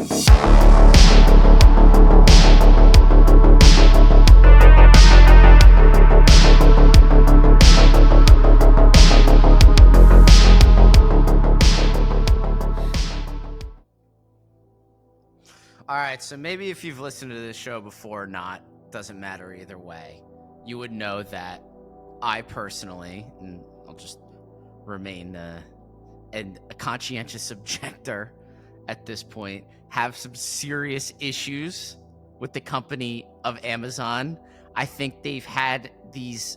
All right, so maybe if you've listened to this show before or not, doesn't matter either way, you would know that I personally, and I'll just remain a conscientious objector at this point, have some serious issues with the company of Amazon. I think they've had these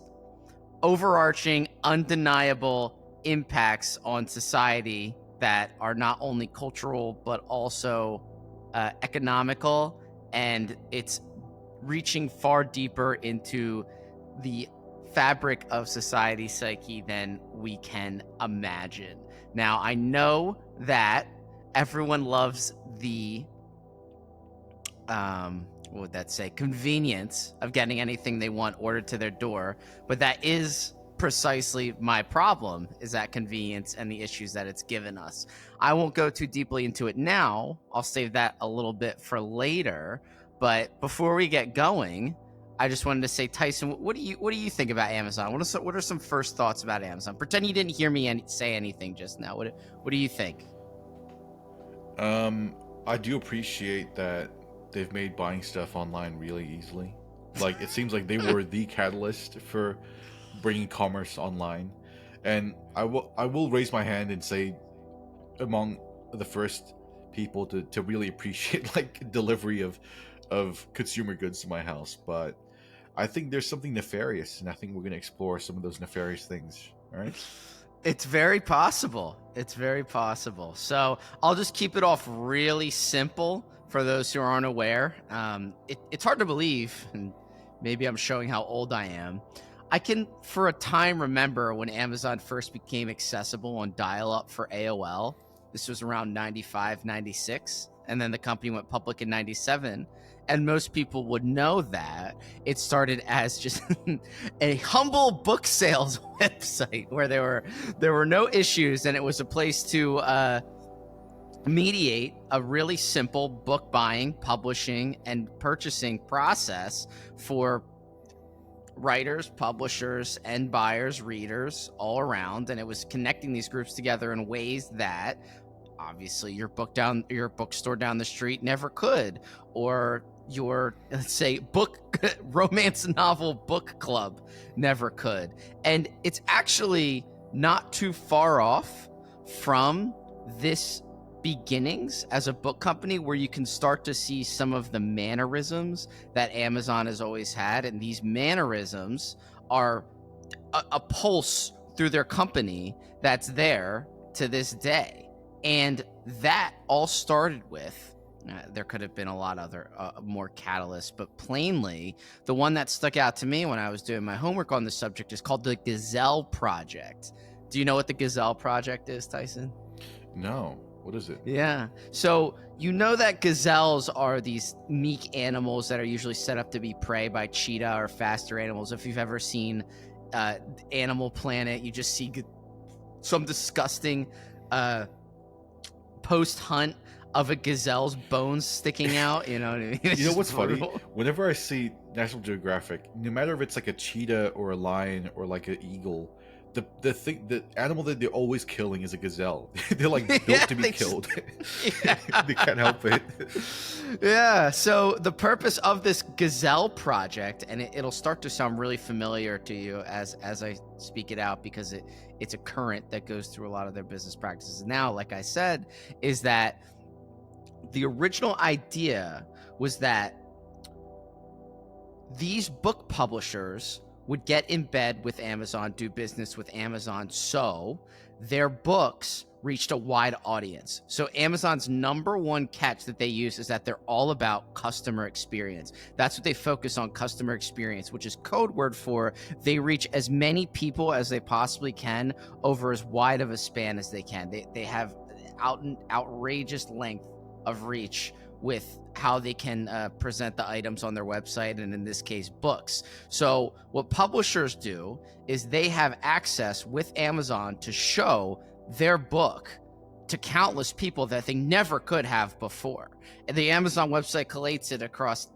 overarching, undeniable impacts on society that are not only cultural, but also economical, and it's reaching far deeper into the fabric of society psyche than we can imagine. Now, I know that everyone loves the what would that say, convenience of getting anything they want ordered to their door, but that is precisely my problem, is that convenience and the issues that it's given us. I won't go too deeply into it now. I'll save that a little bit for later. But before we get going, I just wanted to say, Tyson, what do you think about Amazon? What are some first thoughts about Amazon? Pretend you didn't hear me say anything just now. What do you think? I do appreciate that they've made buying stuff online really easily. Like, it seems like they were the catalyst for bringing commerce online, and I will raise my hand and say, among the first people to really appreciate like delivery of consumer goods to my house. But I think there's something nefarious, and I think we're going to explore some of those nefarious things. All right. It's very possible. So I'll just keep it off really simple for those who aren't aware. It's hard to believe, and maybe I'm showing how old I am. I can, for a time, remember when Amazon first became accessible on dial-up for AOL. This was around 95, 96, and then the company went public in 97. And most people would know that it started as just a humble book sales website where there were no issues, and it was a place to mediate a really simple book buying, publishing, and purchasing process for writers, publishers, and buyers, readers all around. And it was connecting these groups together in ways that obviously your bookstore down the street never could, or your, let's say, romance novel book club never could. And it's actually not too far off from this beginnings as a book company, where you can start to see some of the mannerisms that Amazon has always had. And these mannerisms are a pulse through their company that's there to this day. And that all started with, there could have been a lot other more catalysts, but plainly the one that stuck out to me when I was doing my homework on the subject is called the Gazelle Project. Do you know what the Gazelle Project is, Tyson? No. What is it? Yeah. So you know that gazelles are these meek animals that are usually set up to be prey by cheetah or faster animals. If you've ever seen Animal Planet, you just see some disgusting post-hunt of a gazelle's bones sticking out. You know what I mean? You know what's funny? Whenever I see National Geographic, no matter if it's like a cheetah or a lion or like an eagle, the animal that they're always killing is a gazelle. They're like built to be killed. They can't help it. Yeah. So the purpose of this Gazelle Project, and it'll start to sound really familiar to you as I speak it out, because it's a current that goes through a lot of their business practices now, like I said, is that the original idea was that these book publishers would get in bed with Amazon, do business with Amazon, so their books reached a wide audience. So Amazon's number one catch that they use is that they're all about customer experience. That's what they focus on, customer experience, which is code word for they reach as many people as they possibly can over as wide of a span as they can. They have outrageous length of reach with how they can present the items on their website, and in this case, books. So what publishers do is they have access with Amazon to show their book to countless people that they never could have before. And the Amazon website collates it across,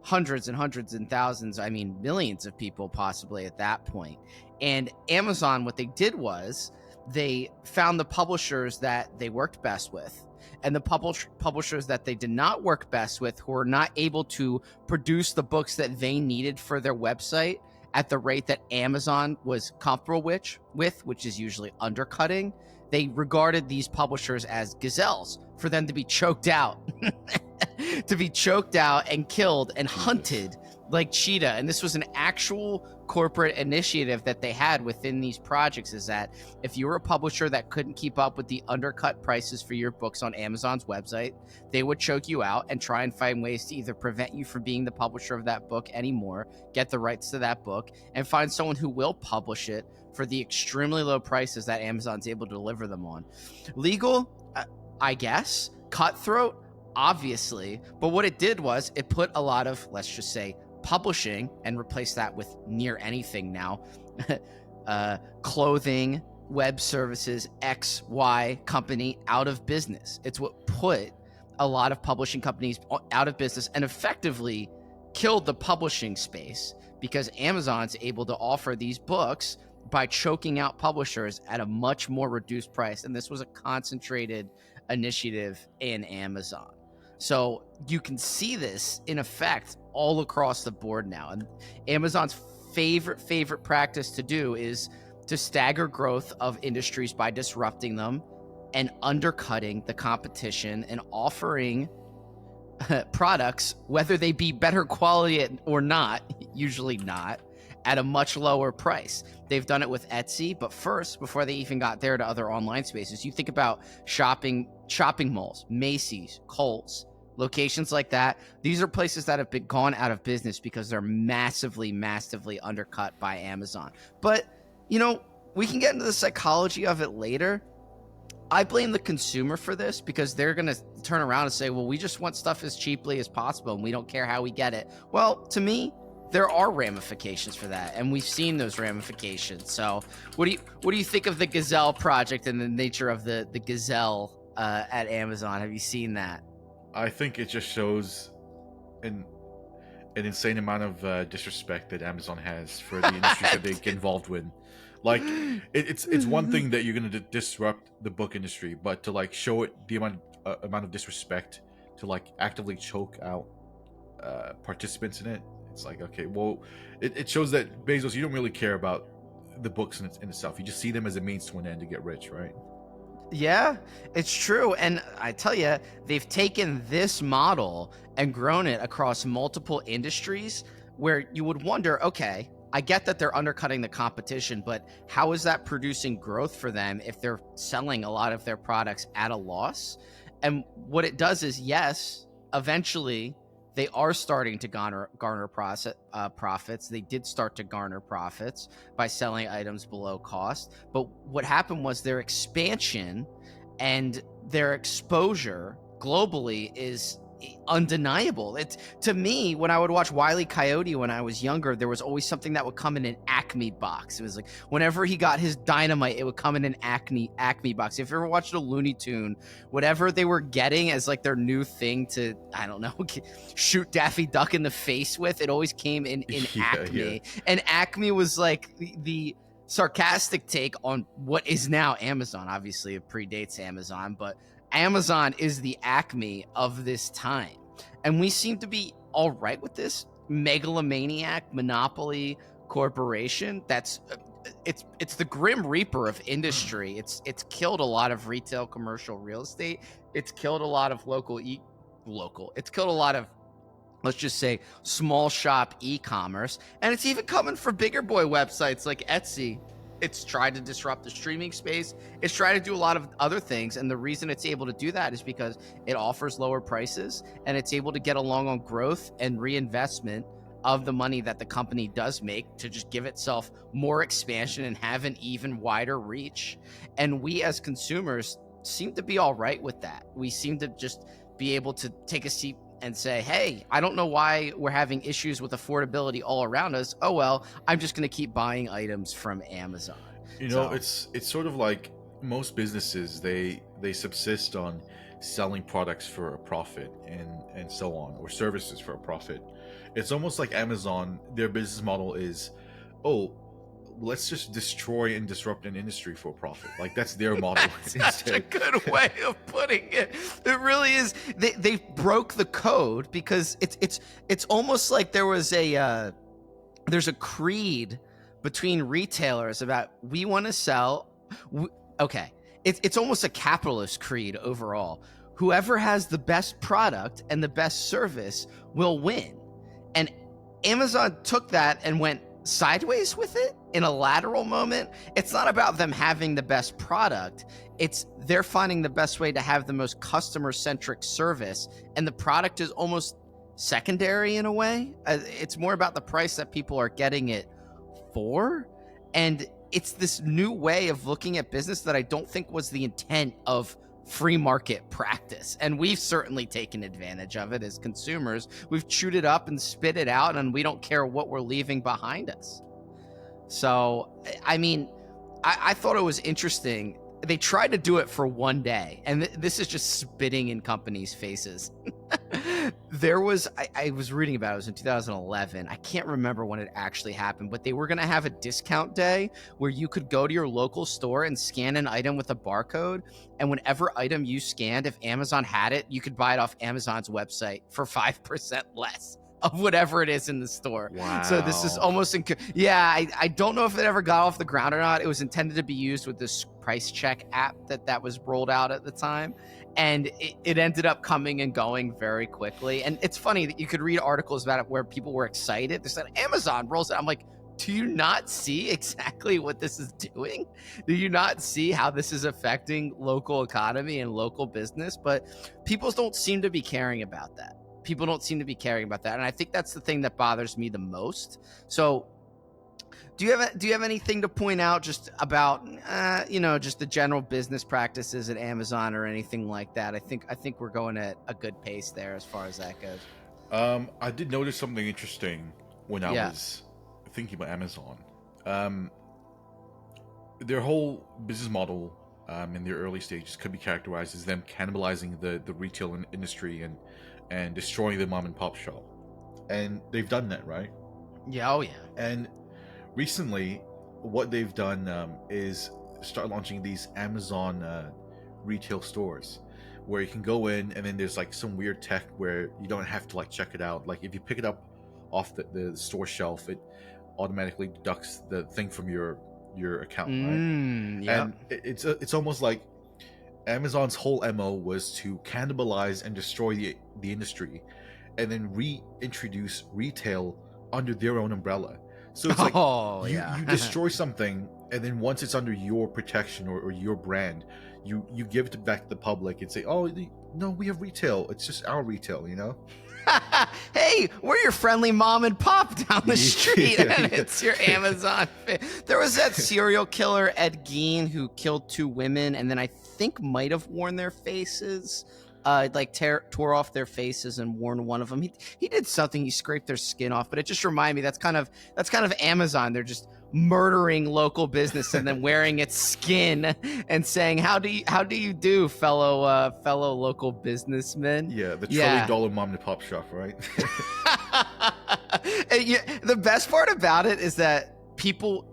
hundreds and hundreds and thousands, I mean, millions of people possibly at that point. And Amazon, what they did was they found the publishers that they worked best with, and the publishers that they did not work best with, who were not able to produce the books that they needed for their website at the rate that Amazon was comfortable with, which is usually undercutting. They regarded these publishers as gazelles for them to be choked out, to be choked out and killed and hunted like cheetah. And this was an actual corporate initiative that they had within these projects, is that if you were a publisher that couldn't keep up with the undercut prices for your books on Amazon's website, they would choke you out and try and find ways to either prevent you from being the publisher of that book anymore, get the rights to that book, and find someone who will publish it for the extremely low prices that Amazon's able to deliver them on. Legal, I guess. Cutthroat, obviously. But what it did was it put a lot of, let's just say, publishing, and replaced that with near anything now, clothing, web services, XY company out of business. It's what put a lot of publishing companies out of business and effectively killed the publishing space, because Amazon's able to offer these books by choking out publishers at a much more reduced price. And this was a concentrated initiative in Amazon. So you can see this in effect all across the board now. And Amazon's favorite practice to do is to stagger growth of industries by disrupting them and undercutting the competition and offering products, whether they be better quality or not, usually not, at a much lower price. They've done it with Etsy, but first, before they even got there to other online spaces, you think about shopping malls, Macy's, Kohl's, locations like that. These are places that have been gone out of business because they're massively undercut by Amazon. But, we can get into the psychology of it later. I blame the consumer for this, because they're going to turn around and say, well, we just want stuff as cheaply as possible and we don't care how we get it. Well, to me, there are ramifications for that, and we've seen those ramifications. So what do you think of the Gazelle project and the nature of the Gazelle at Amazon? Have you seen that? I think it just shows an insane amount of disrespect that Amazon has for the industry that they get involved with. Like, it's one thing that you're going to disrupt the book industry, but to show it the amount of disrespect, to actively choke out participants in it. It's like, okay, well, it shows that Bezos, you don't really care about the books in itself. You just see them as a means to an end to get rich, right? Yeah, it's true. And I tell you, they've taken this model and grown it across multiple industries, where you would wonder, okay, I get that they're undercutting the competition, but how is that producing growth for them if they're selling a lot of their products at a loss? And what it does is, yes, eventually they are starting to garner profits. They did start to garner profits by selling items below cost. But what happened was their expansion and their exposure globally is undeniable. It's, to me, when I would watch Wile E. Coyote when I was younger, there was always something that would come in an Acme box. It was like whenever he got his dynamite, it would come in an Acme box. If you ever watched a Looney Tune, whatever they were getting as their new thing to, I don't know, shoot Daffy Duck in the face with, it always came in Acme. Yeah. And Acme was the sarcastic take on what is now Amazon. Obviously, it predates Amazon, but Amazon is the Acme of this time. And we seem to be all right with this megalomaniac monopoly corporation that's it's the grim reaper of industry. It's killed a lot of retail commercial real estate. It's killed a lot of it's killed a lot of, let's just say, small shop e-commerce, and it's even coming for bigger boy websites like Etsy. It's tried to disrupt the streaming space. It's tried to do a lot of other things. And the reason it's able to do that is because it offers lower prices, and it's able to get along on growth and reinvestment of the money that the company does make to just give itself more expansion and have an even wider reach. And we as consumers seem to be all right with that. We seem to just be able to take a seat and say, hey, I don't know why we're having issues with affordability all around us. Oh, well, I'm just going to keep buying items from Amazon. It's sort of like most businesses, they subsist on selling products for a profit and so on, or services for a profit. It's almost like Amazon, their business model is, oh, let's just destroy and disrupt an industry for a profit. Like that's their model. That's such a good way of putting it. It really is. They broke the code, because it's almost like there's a creed between retailers about, we want to sell. Okay, it's almost a capitalist creed overall. Whoever has the best product and the best service will win. And Amazon took that and went sideways with it in a lateral moment. It's not about them having the best product. It's they're finding the best way to have the most customer-centric service, and the product is almost secondary in a way. It's more about the price that people are getting it for. And it's this new way of looking at business that I don't think was the intent of free market practice. And we've certainly taken advantage of it as consumers. We've chewed it up and spit it out, and we don't care what we're leaving behind us. So, I mean, I thought it was interesting. They tried to do it for one day, and this is just spitting in companies' faces. There was, I was reading about it, it was in 2011. I can't remember when it actually happened, but they were going to have a discount day where you could go to your local store and scan an item with a barcode. And whenever item you scanned, if Amazon had it, you could buy it off Amazon's website for 5% less of whatever it is in the store. Wow. So this is almost, I don't know if it ever got off the ground or not. It was intended to be used with this price check app that was rolled out at the time. And it ended up coming and going very quickly. And it's funny that you could read articles about it where people were excited. They said, Amazon rolls it. I'm like, do you not see exactly what this is doing? Do you not see how this is affecting local economy and local business? But people don't seem to be caring about that. People don't seem to be caring about that. And I think that's the thing that bothers me the most. So do you have anything to point out just about, just the general business practices at Amazon or anything like that? I think we're going at a good pace there as far as that goes. I did notice something interesting when I was thinking about Amazon. Their whole business model in their early stages could be characterized as them cannibalizing the retail industry and destroying the mom and pop shop. And they've done that, right? Yeah, oh yeah. And recently, what they've done is start launching these Amazon retail stores where you can go in, and then there's like some weird tech where you don't have to like check it out. Like if you pick it up off the store shelf, it automatically deducts the thing from your account, right? Yeah. And it's almost like Amazon's whole MO was to cannibalize and destroy the industry, and then reintroduce retail under their own umbrella. So it's like you destroy something, and then once it's under your protection or your brand, you give it back to the public and say, oh, no, we have retail. It's just our retail, you know? Hey, we're your friendly mom and pop down the street, and it's your Amazon. There was that serial killer, Ed Gein, who killed 2 women, and then I think might have worn their faces. Tore off their faces and worn one of them. He did something. He scraped their skin off, but it just reminded me that's kind of Amazon. They're just murdering local business and then wearing its skin and saying, "How do you do, fellow local businessmen?" Yeah, the $1 trillion mom and pop shop, right? The best part about it is that people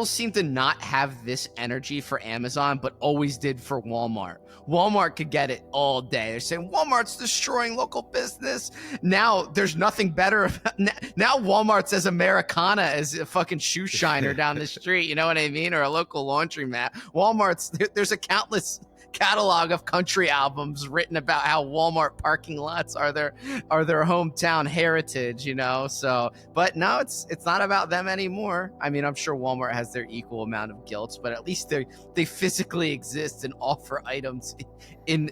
seem to not have this energy for Amazon, but always did for Walmart. Walmart could get it all day. They're saying Walmart's destroying local business. Now there's nothing better. Now Walmart's as Americana as a fucking shoe shiner down the street. You know what I mean? Or a local laundromat. There's a countless catalog of country albums written about how Walmart parking lots are their hometown heritage, you know. So, but no, it's not about them anymore. I mean, I'm sure Walmart has their equal amount of guilt, but at least they physically exist and offer items in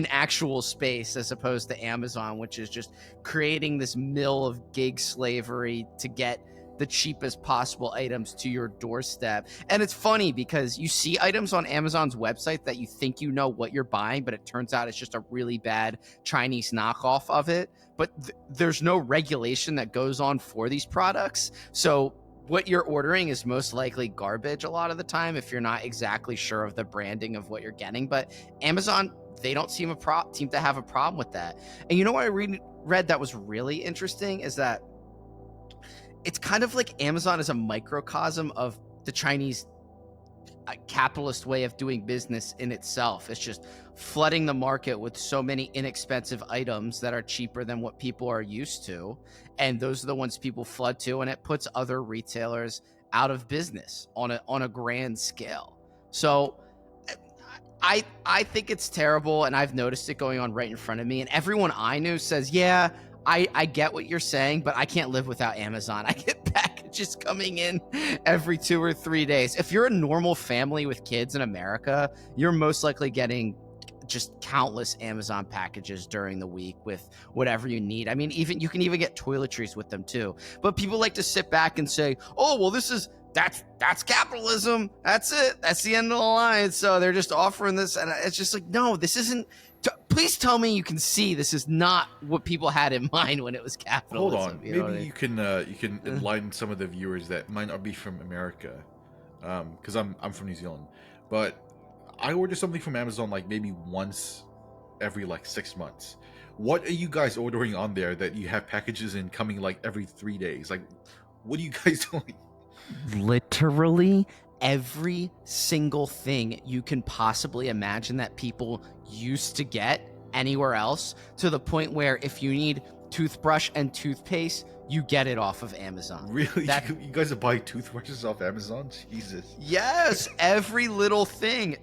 actual space, as opposed to Amazon, which is just creating this mill of gig slavery to get the cheapest possible items to your doorstep. And it's funny because you see items on Amazon's website that you think you know what you're buying, but it turns out it's just a really bad Chinese knockoff of it. But there's no regulation that goes on for these products. So what you're ordering is most likely garbage a lot of the time if you're not exactly sure of the branding of what you're getting. But Amazon, they don't seem to have a problem with that. And you know what I read that was really interesting is that it's kind of like Amazon is a microcosm of the Chinese capitalist way of doing business in itself. It's just flooding the market with so many inexpensive items that are cheaper than what people are used to, and those are the ones people flood to, and it puts other retailers out of business on a grand scale. So I think it's terrible, and I've noticed it going on right in front of me, and everyone I knew says, yeah, I get what you're saying, but I can't live without Amazon. I get packages coming in every 2 or 3 days. If you're a normal family with kids in America, you're most likely getting just countless Amazon packages during the week with whatever you need. I mean, you can even get toiletries with them too. But people like to sit back and say, oh, well, that's capitalism. That's it. That's the end of the line. So they're just offering this. And it's just like, no, this isn't. Please tell me you can see this is not what people had in mind when it was capitalism. Hold on, maybe you can enlighten some of the viewers that might not be from America, because I'm from New Zealand, but I order something from Amazon like maybe once every like 6 months. What are you guys ordering on there that you have packages in coming like every 3 days? Like, what are you guys doing? Literally every single thing you can possibly imagine that people used to get anywhere else, to the point where if you need toothbrush and toothpaste, you get it off of Amazon. Really? You guys are buying toothbrushes off Amazon? Jesus. Yes, every little thing.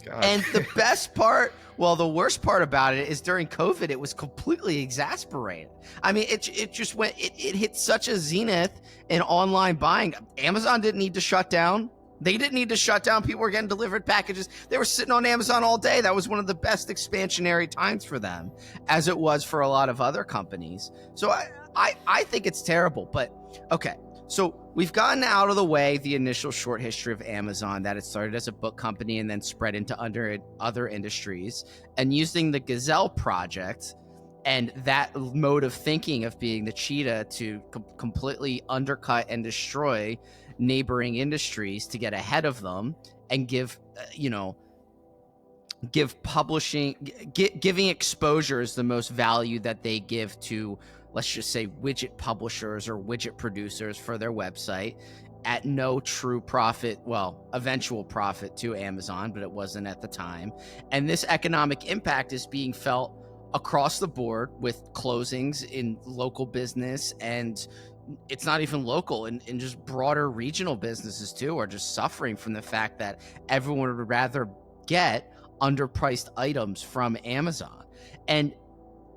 God. And the best part, well, the worst part about it is during COVID, it was completely exasperated. I mean, it just went, it hit such a zenith in online buying. Amazon didn't need to shut down. They didn't need to shut down. People were getting delivered packages. They were sitting on Amazon all day. That was one of the best expansionary times for them, as it was for a lot of other companies. So I think it's terrible. But okay, so we've gotten out of the way the initial short history of Amazon, that it started as a book company and then spread into other industries, and using the Gazelle project and that mode of thinking of being the cheetah to completely undercut and destroy neighboring industries to get ahead of them and give publishing, giving exposures the most value that they give to, let's just say, widget publishers or widget producers for their website at no true profit, well, eventual profit to Amazon, but it wasn't at the time. And this economic impact is being felt across the board with closings in local business, and it's not even local, and just broader regional businesses too are just suffering from the fact that everyone would rather get underpriced items from Amazon. And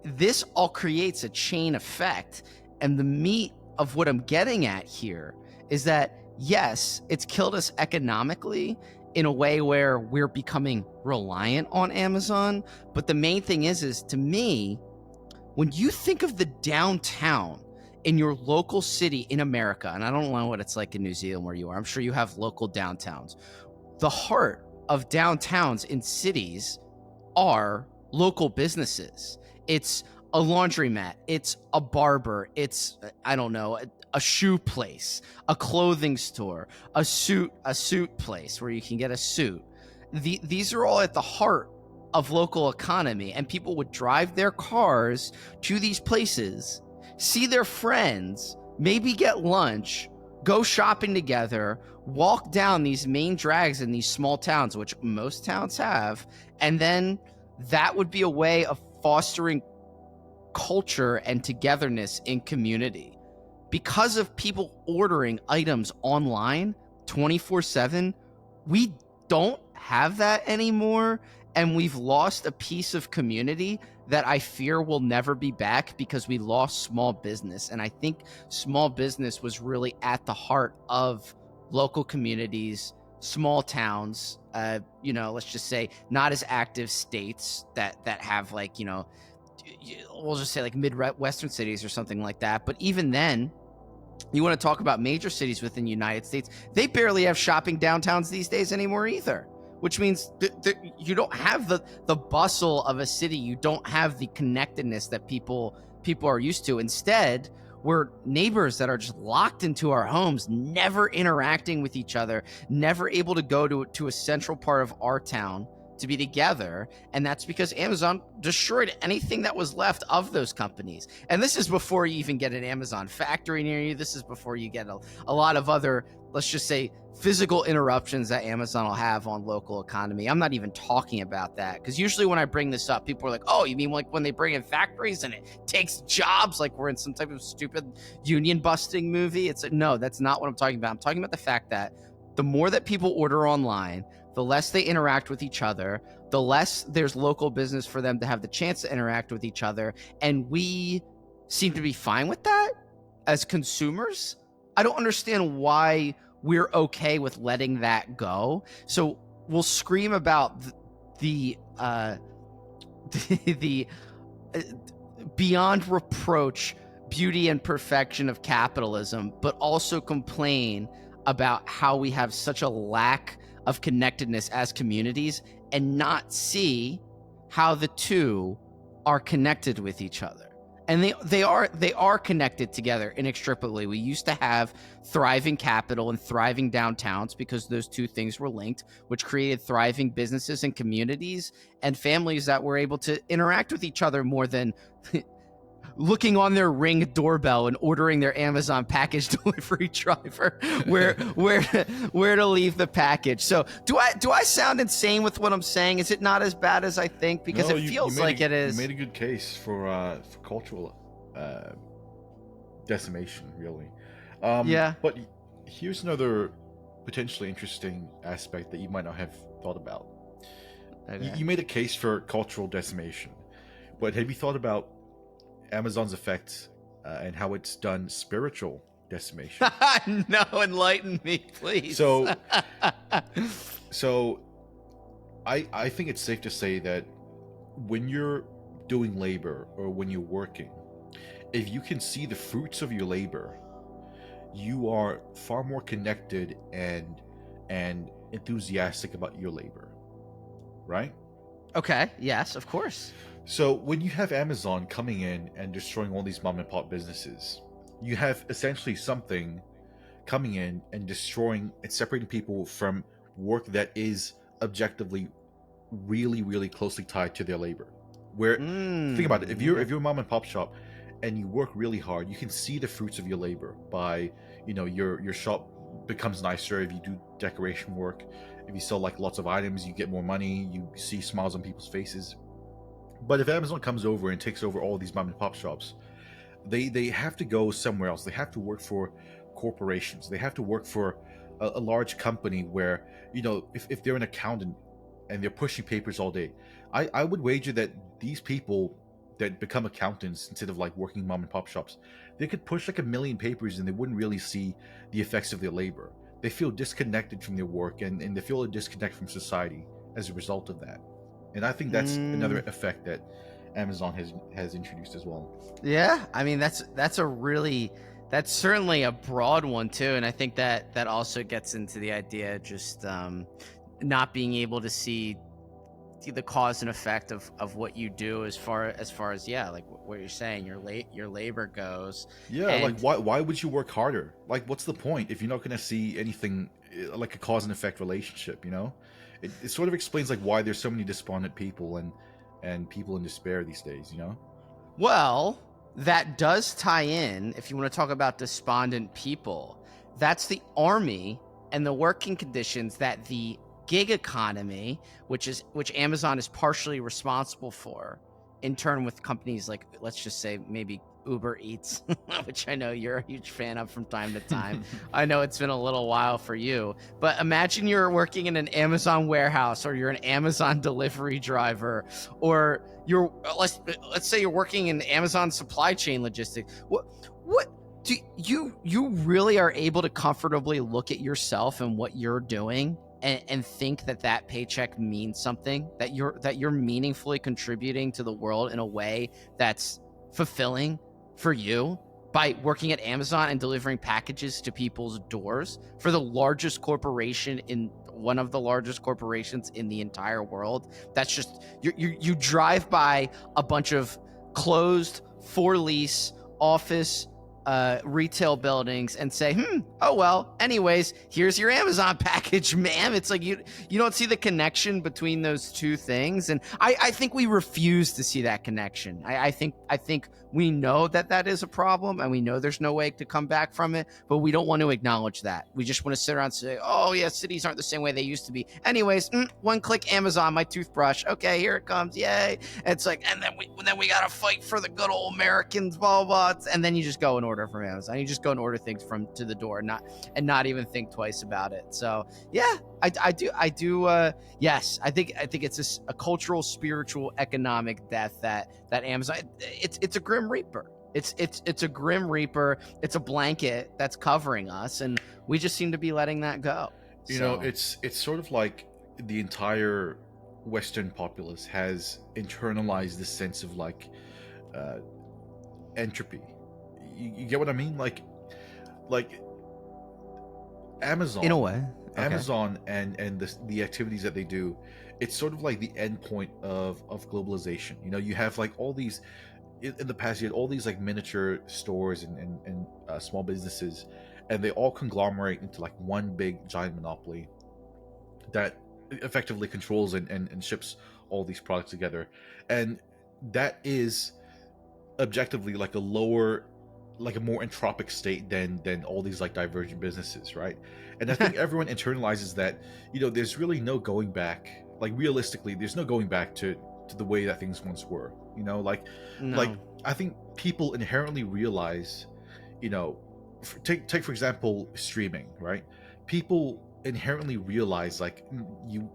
this all creates a chain effect. And the meat of what I'm getting at here is that, yes, it's killed us economically in a way where we're becoming reliant on Amazon. But the main thing is to me, when you think of the downtown in your local city in America, and I don't know what it's like in New Zealand where you are, I'm sure you have local downtowns. The heart of downtowns in cities are local businesses. It's a laundromat, it's a barber, it's, I don't know, a shoe place, a clothing store, a suit place where you can get a suit. These are all at the heart of local economy, and people would drive their cars to these places, see their friends, maybe get lunch, go shopping together, walk down these main drags in these small towns, which most towns have, and then that would be a way of fostering culture and togetherness in community. Because of people ordering items online 24/7, we don't have that anymore, and we've lost a piece of community that I fear will never be back because we lost small business. And I think small business was really at the heart of local communities, small towns, let's just say not as active states that have like, we'll just say like Midwestern cities or something like that. But even then, you want to talk about major cities within the United States, they barely have shopping downtowns these days anymore either. Which means you don't have the bustle of a city. You don't have the connectedness that people are used to. Instead, we're neighbors that are just locked into our homes, never interacting with each other, never able to go to a central part of our town to be together. And that's because Amazon destroyed anything that was left of those companies. And this is before you even get an Amazon factory near you. This is before you get a lot of other, let's just say, physical interruptions that Amazon will have on local economy. I'm not even talking about that, because usually when I bring this up, people are like, oh, you mean like when they bring in factories and it takes jobs, like we're in some type of stupid union busting movie? It's like, no, that's not what I'm talking about. I'm talking about the fact that the more that people order online, the less they interact with each other, the less there's local business for them to have the chance to interact with each other. And we seem to be fine with that as consumers. I don't understand why we're okay with letting that go. So we'll scream about the beyond reproach beauty and perfection of capitalism, but also complain about how we have such a lack of connectedness as communities, and not see how the two are connected with each other. And they are connected together inextricably. We used to have thriving capital and thriving downtowns because those two things were linked, which created thriving businesses and communities and families that were able to interact with each other more than looking on their Ring doorbell and ordering their Amazon package delivery driver where to leave the package. So do I sound insane with what I'm saying? Is it not as bad as I think? Because it feels like it is. You made a good case for cultural decimation, really. Yeah. But here's another potentially interesting aspect that you might not have thought about. Okay. You made a case for cultural decimation, but have you thought about Amazon's effect and how it's done spiritual decimation? No, enlighten me, please. So I think it's safe to say that when you're doing labor or when you're working, if you can see the fruits of your labor, you are far more connected and enthusiastic about your labor, right? Okay, yes, of course. So when you have Amazon coming in and destroying all these mom and pop businesses, you have essentially something coming in and destroying and separating people from work that is objectively really, really closely tied to their labor. Where think about it, if you're a mom and pop shop and you work really hard, you can see the fruits of your labor by, your shop becomes nicer if you do decoration work. If you sell like lots of items, you get more money, you see smiles on people's faces. But if Amazon comes over and takes over all these mom and pop shops, they have to go somewhere else. They have to work for corporations. They have to work for a large company where, if they're an accountant and they're pushing papers all day, I would wager that these people that become accountants instead of like working mom and pop shops, they could push like 1 million papers and they wouldn't really see the effects of their labor. They feel disconnected from their work and they feel a disconnect from society as a result of that. And I think that's another effect that Amazon has introduced as well. Yeah, I mean that's certainly a broad one too, and I think that also gets into the idea of just not being able to see the cause and effect of what you do as far as like what you're saying, your labor goes. Yeah, and like why would you work harder? Like what's the point if you're not going to see anything like a cause and effect relationship? It sort of explains like why there's so many despondent people and people in despair these days, Well, that does tie in, if you want to talk about despondent people, that's the army and the working conditions that the gig economy, which Amazon is partially responsible for, in turn with companies like, let's just say maybe Uber Eats, which I know you're a huge fan of from time to time. I know it's been a little while for you, but imagine you're working in an Amazon warehouse, or you're an Amazon delivery driver, or let's say you're working in Amazon supply chain logistics. What do you really are able to comfortably look at yourself and what you're doing and think that paycheck means something, that you're meaningfully contributing to the world in a way that's fulfilling for you by working at Amazon and delivering packages to people's doors for the largest corporation in one of the largest corporations in the entire world? That's just you drive by a bunch of closed for lease office retail buildings and say, oh well, anyways, here's your Amazon package, ma'am. It's like you don't see the connection between those two things, and I think we refuse to see that connection. I think we know that is a problem, and we know there's no way to come back from it, but we don't want to acknowledge that. We just want to sit around and say, oh yeah, cities aren't the same way they used to be. Anyways, one click Amazon, my toothbrush. Okay, here it comes. Yay. And it's like, and then we gotta fight for the good old Americans, blah, blah, blah. And then you just go and order from Amazon. You just go and order things from to the door, not even think twice about it. So yeah, I do. Yes, I think it's a cultural, spiritual, economic death that Amazon. It's a grim reaper. It's a grim reaper. It's a blanket that's covering us, and we just seem to be letting that go. You know, it's sort of like the entire Western populace has internalized this sense of like entropy. You get what I mean? Like Amazon, in a way. Okay. Amazon and the activities that they do, it's sort of like the end point of globalization. You know, you have like all these, in the past you had all these like miniature stores and small businesses, and they all conglomerate into like one big giant monopoly that effectively controls and ships all these products together. And that is objectively like a more entropic state than all these like divergent businesses, right? And I think everyone internalizes that, you know, there's really no going back. Like realistically, there's no going back to the way that things once were. You know, like I think people inherently realize, you know, take for example streaming, right? People inherently realize like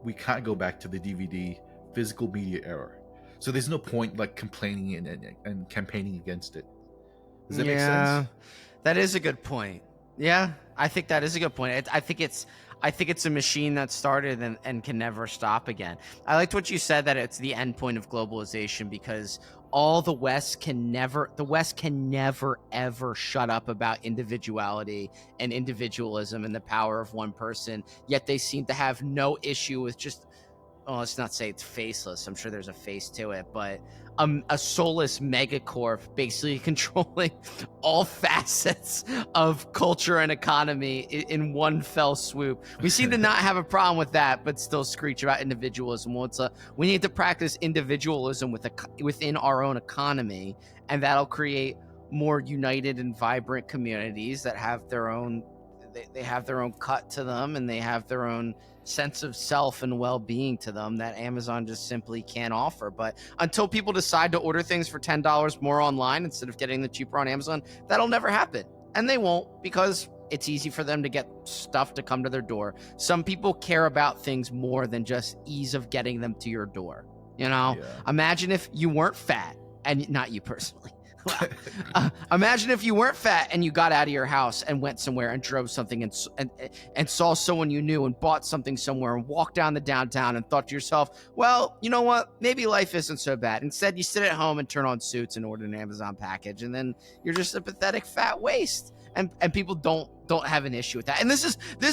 we can't go back to the DVD physical media era. So there's no point like complaining and campaigning against it. Does that make sense? That is a good point. Yeah, I think that is a good point. I think it's a machine that started and can never stop again. I liked what you said, that it's the end point of globalization, because the West can never ever shut up about individuality and individualism and the power of one person. Yet they seem to have no issue with just, let's not say it's faceless. I'm sure there's a face to it, but a soulless megacorp basically controlling all facets of culture and economy in one fell swoop. We seem to not have a problem with that, but still screech about individualism. Well, we need to practice individualism within our own economy, and that'll create more united and vibrant communities that have their own. They have their own cut to them, and they have their own sense of self and well-being to them that Amazon just simply can't offer. But until people decide to order things for $10 more online instead of getting the cheaper on Amazon, that'll never happen. And they won't, because it's easy for them to get stuff to come to their door. Some people care about things more than just ease of getting them to your door. You know, Imagine if you weren't fat, and not you personally. Imagine if you weren't fat and you got out of your house and went somewhere and drove something and saw someone you knew and bought something somewhere and walked down the downtown and thought to yourself, well, you know what? Maybe life isn't so bad. Instead, you sit at home and turn on Suits and order an Amazon package, and then you're just a pathetic fat waste. And people don't have an issue with that. And this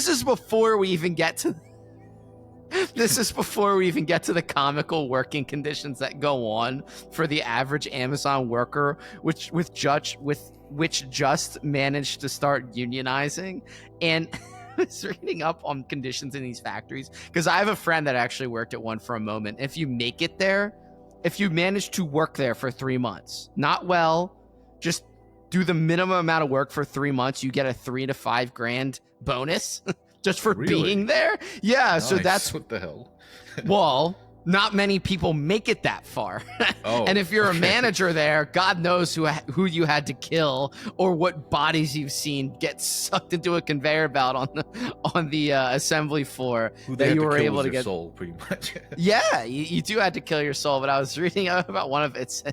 is before we even get to the comical working conditions that go on for the average Amazon worker, which just managed to start unionizing. And I was reading up on conditions in these factories, because I have a friend that actually worked at one for a moment. If you make it there, if you manage to work there for 3 months, not well, just do the minimum amount of work for 3 months, you get a $3,000 to $5,000 bonus. Just for being there? Yeah, nice. So that's what the hell. Well, not many people make it that far. And if you're a manager there, God knows who you had to kill, or what bodies you've seen get sucked into a conveyor belt on the assembly floor that you were able to get. Soul, pretty much. Yeah, you do have to kill your soul. But I was reading about one of it.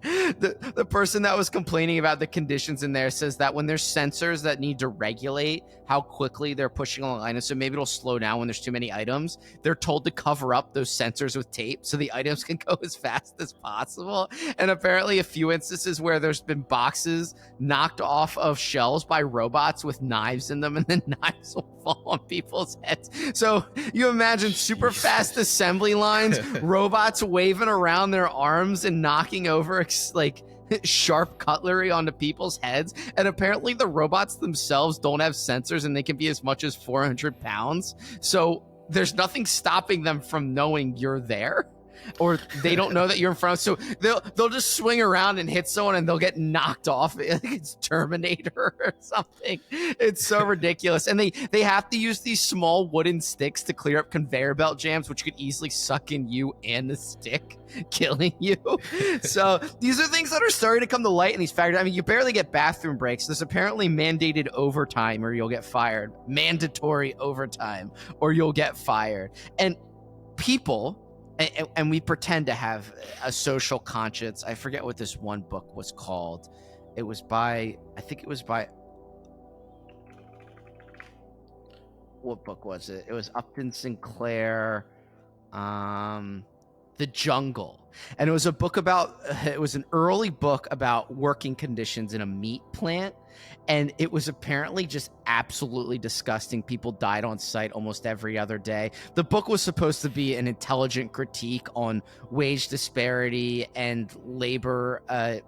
The person that was complaining about the conditions in there says that when there's sensors that need to regulate how quickly they're pushing along items, so maybe it'll slow down when there's too many items, they're told to cover up those sensors with tape so the items can go as fast as possible. And apparently a few instances where there's been boxes knocked off of shelves by robots with knives in them, and then knives will fall on people's heads. So you imagine super fast assembly lines, robots waving around their arms and knocking over sparks like sharp cutlery onto people's heads. And apparently the robots themselves don't have sensors, and they can be as much as 400 pounds. So there's nothing stopping them from knowing you're there, or they don't know that you're in front. So they'll just swing around and hit someone, and they'll get knocked off. Like it's Terminator or something. It's so ridiculous. And they have to use these small wooden sticks to clear up conveyor belt jams, which could easily suck in you and the stick, killing you. So these are things that are starting to come to light in these factories. I mean, you barely get bathroom breaks. There's apparently mandated overtime or you'll get fired. Mandatory overtime or you'll get fired. And people, and we pretend to have a social conscience. I forget what this one book was called. I think it was by, what book was it? It was Upton Sinclair, The Jungle. And it was a book about, it was an early book about working conditions in a meat plant. And it was apparently just absolutely disgusting. People died on site almost every other day. The book was supposed to be an intelligent critique on wage disparity and labor,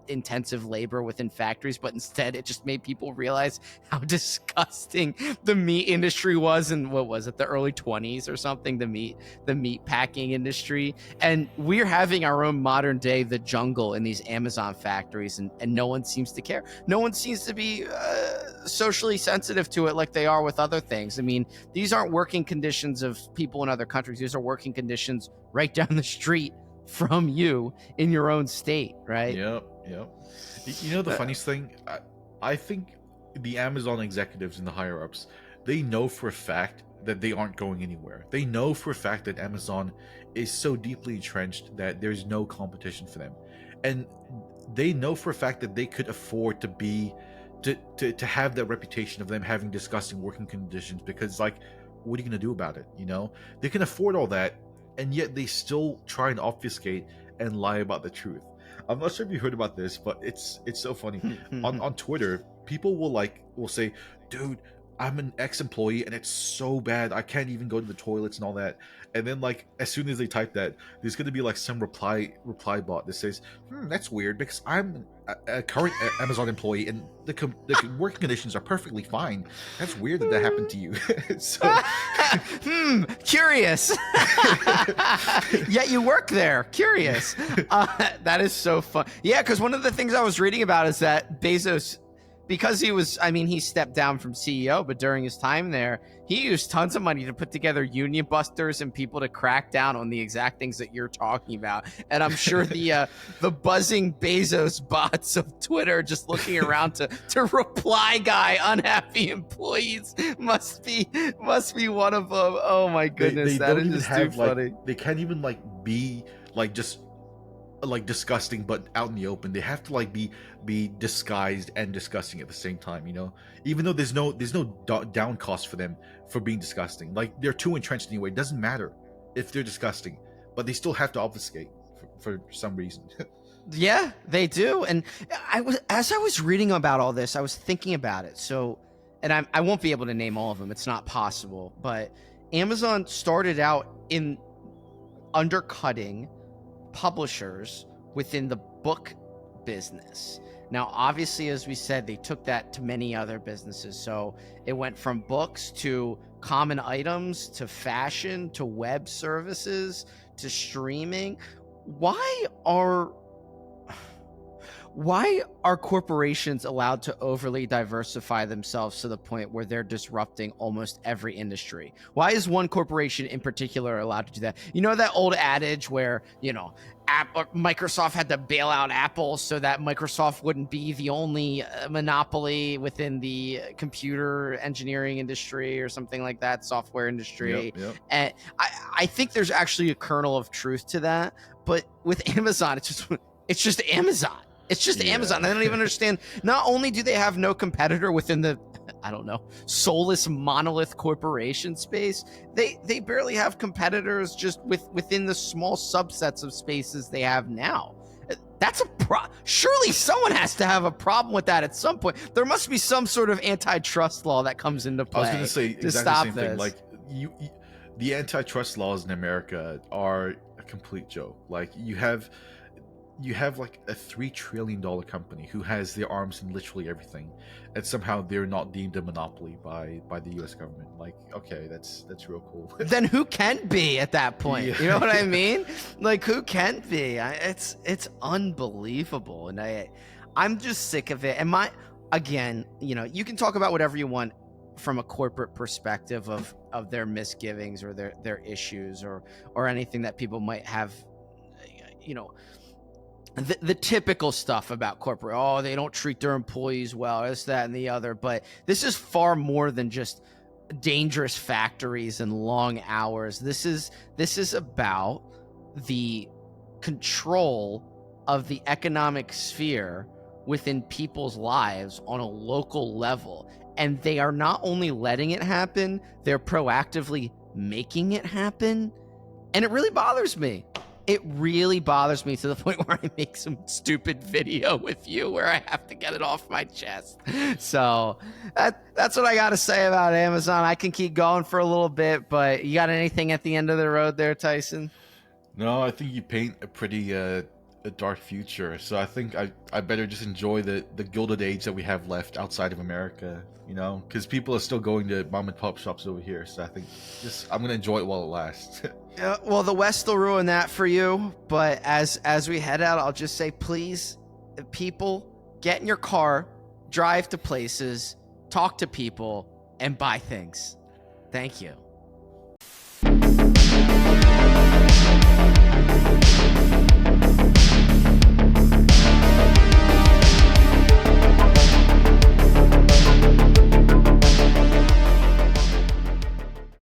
intensive labor within factories, but instead it just made people realize how disgusting the meat industry was in, what was it, the early 20s or something, the meat packing industry. And we're having our own modern day The Jungle in these Amazon factories, and no one seems to care. No one seems to be socially sensitive to it like they are with other things. I mean, these aren't working conditions of people in other countries. These are working conditions right down the street from you in your own state, right? Yep. You know the funniest thing? I think the Amazon executives and the higher ups, they know for a fact that they aren't going anywhere. They know for a fact that Amazon is so deeply entrenched that there's no competition for them. And they know for a fact that they could afford to be to have that reputation of them having disgusting working conditions, because like, what are you going to do about it? You know, they can afford all that, and yet they still try and obfuscate and lie about the truth. I'm not sure if you heard about this, but it's so funny. on Twitter, people will say, dude, I'm an ex-employee and it's so bad I can't even go to the toilets and all that. And then like as soon as they type that, there's gonna be like some reply bot that says, that's weird because I'm a current Amazon employee and the working conditions are perfectly fine. That's weird that happened to you. So curious. Yet you work there. Curious. That is so fun. Yeah, because one of the things I was reading about is that Bezos, because he stepped down from CEO, but during his time there, he used tons of money to put together union busters and people to crack down on the exact things that you're talking about. And I'm sure the buzzing Bezos bots of Twitter just looking around to reply guy unhappy employees must be one of them. Oh my goodness, that is just too funny. They can't even be just like disgusting but out in the open. They have to like be disguised and disgusting at the same time, you know, even though there's no down cost for them for being disgusting. Like, they're too entrenched anyway. It doesn't matter if they're disgusting, but they still have to obfuscate for some reason. Yeah, they do. And as I was reading about all this, I was thinking about it. So, and I won't be able to name all of them, it's not possible, but Amazon started out in undercutting publishers within the book business. Now, obviously, as we said, they took that to many other businesses. So it went from books to common items to fashion to web services to streaming. Why are corporations allowed to overly diversify themselves to the point where they're disrupting almost every industry? Why is one corporation in particular allowed to do that? You know that old adage where, you know, Microsoft had to bail out Apple so that Microsoft wouldn't be the only monopoly within the computer engineering industry or something like that, software industry. Yep. And I think there's actually a kernel of truth to that. But with Amazon, it's just Amazon. It's just Amazon. I don't even understand. Not only do they have no competitor within the, I don't know, soulless monolith corporation space, they barely have competitors just within the small subsets of spaces they have now. That's surely someone has to have a problem with that at some point. There must be some sort of antitrust law that comes into play. I was going to say exactly the same thing. Like, the antitrust laws in America are a complete joke. Like, you have you have like a $3 trillion company who has their arms in literally everything, and somehow they're not deemed a monopoly by the U.S. government. Like, okay, that's real cool. Then who can be at that point? Yeah. You know what I mean? Like, who can be? It's unbelievable, and I'm just sick of it. And again, you know, you can talk about whatever you want from a corporate perspective of their misgivings or their issues or anything that people might have, you know, the typical stuff about corporate. Oh, they don't treat their employees well, this, that, and the other. But this is far more than just dangerous factories and long hours. This is about the control of the economic sphere within people's lives on a local level. And they are not only letting it happen, they're proactively making it happen. And it really bothers me. It really bothers me to the point where I make some stupid video with you where I have to get it off my chest. So that's what I got to say about Amazon. I can keep going for a little bit, but you got anything at the end of the road there, Tyson? No, I think you paint a pretty a dark future. So I think I better just enjoy the gilded age that we have left outside of America, you know, because people are still going to mom and pop shops over here. So I think I'm gonna enjoy it while it lasts. Yeah, well, the West will ruin that for you. But as we head out, I'll just say, please, people, get in your car, drive to places, talk to people, and buy things. Thank you.